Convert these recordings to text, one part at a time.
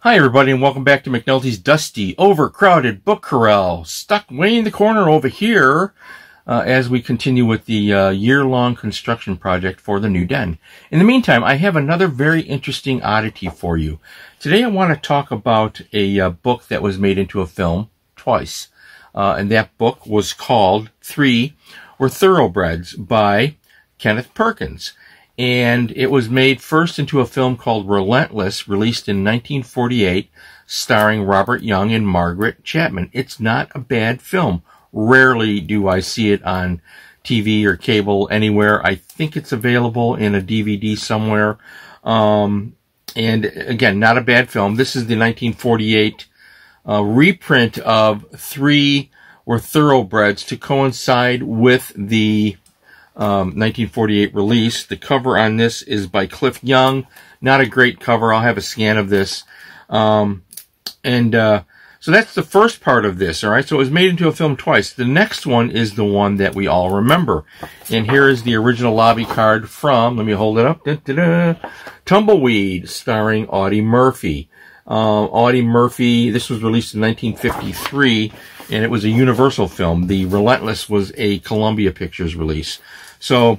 Hi everybody, and welcome back to McNulty's dusty, overcrowded book corral. Stuck way in the corner over here as we continue with the year-long construction project for the new den. In the meantime, I have another very interesting oddity for you. Today I want to talk about a book that was made into a film twice. And that book was called Three Were Thoroughbreds by Kenneth Perkins. And it was made first into a film called Relentless, released in 1948, starring Robert Young and Margaret Chapman. It's not a bad film. Rarely do I see it on TV or cable anywhere. I think it's available in a DVD somewhere. And again, not a bad film. This is the 1948 reprint of Three Were Thoroughbreds to coincide with the 1948 release. The cover on this is by Cliff Young. Not a great cover. I'll have a scan of this. So that's the first part of this, all right? So it was made into a film twice. The next one is the one that we all remember. And here is the original lobby card from, let me hold it up, Tumbleweed, starring Audie Murphy. Audie Murphy, this was released in 1953, and it was a Universal film. The Relentless was a Columbia Pictures release. So,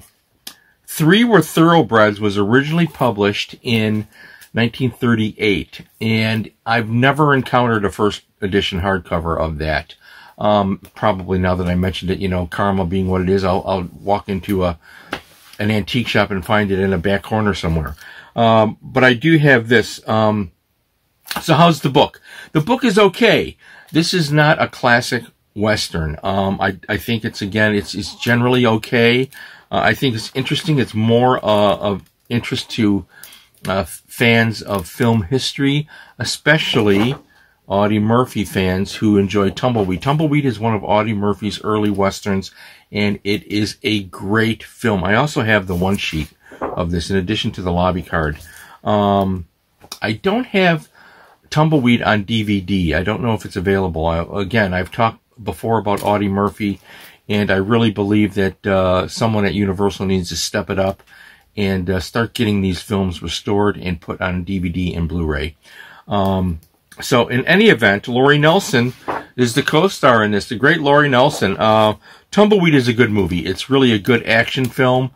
Three Were Thoroughbreds was originally published in 1938, and I've never encountered a first edition hardcover of that. Probably now that I mentioned it, you know, karma being what it is, I'll walk into an antique shop and find it in a back corner somewhere. But I do have this. So how's the book? The book is okay. This is not a classic Western. I think it's generally okay. I think it's interesting. It's more of interest to fans of film history, especially Audie Murphy fans who enjoy Tumbleweed. Tumbleweed is one of Audie Murphy's early Westerns, and it is a great film. I also have the one sheet of this in addition to the lobby card. I don't have Tumbleweed on DVD. I don't know if it's available. Again, I've talked before about Audie Murphy, and I really believe that someone at Universal needs to step it up and start getting these films restored and put on DVD and Blu-ray. So in any event, Laurie Nelson is the co-star in this, the great Laurie Nelson. Tumbleweed is a good movie. It's really a good action film.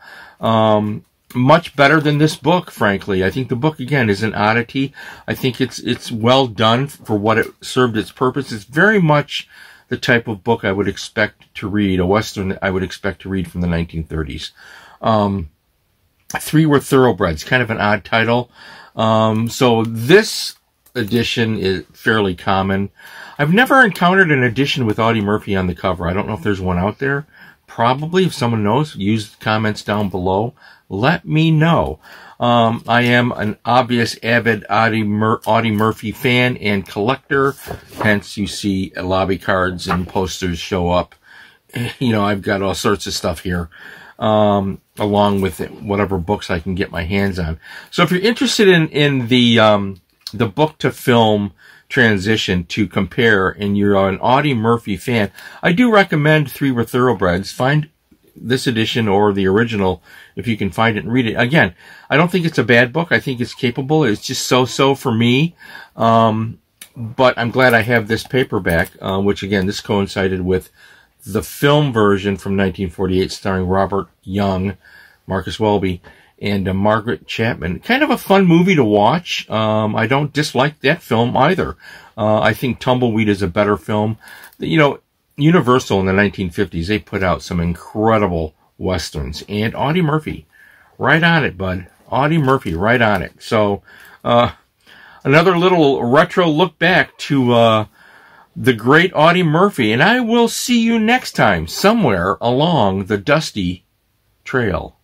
Much better than this book, frankly. I think the book, again, is an oddity. I think it's well done for what it served its purpose. It's very much the type of book I would expect to read, a Western that I would expect to read from the 1930s. Three Were Thoroughbreds, kind of an odd title. So this edition is fairly common. I've never encountered an edition with Audie Murphy on the cover. I don't know if there's one out there. Probably, if someone knows, use comments down below. Let me know. I am an obvious avid Audie Murphy fan and collector. Hence, you see lobby cards and posters show up. You know, I've got all sorts of stuff here, along with whatever books I can get my hands on. So if you're interested in the book to film transition to compare, and you're an Audie Murphy fan, I do recommend Three Were Thoroughbreds. Find this edition or the original if you can find it and read it. Again, I don't think it's a bad book. I think it's capable. It's just so-so for me. But I'm glad I have this paperback, which again, this coincided with the film version from 1948 starring Robert Young, Marcus Welby, and Margaret Chapman. Kind of a fun movie to watch. I don't dislike that film either. I think Tumbleweed is a better film. You know, Universal in the 1950s, they put out some incredible Westerns. And Audie Murphy, right on it, bud. Audie Murphy, right on it. So, another little retro look back to the great Audie Murphy. And I will see you next time, somewhere along the dusty trail.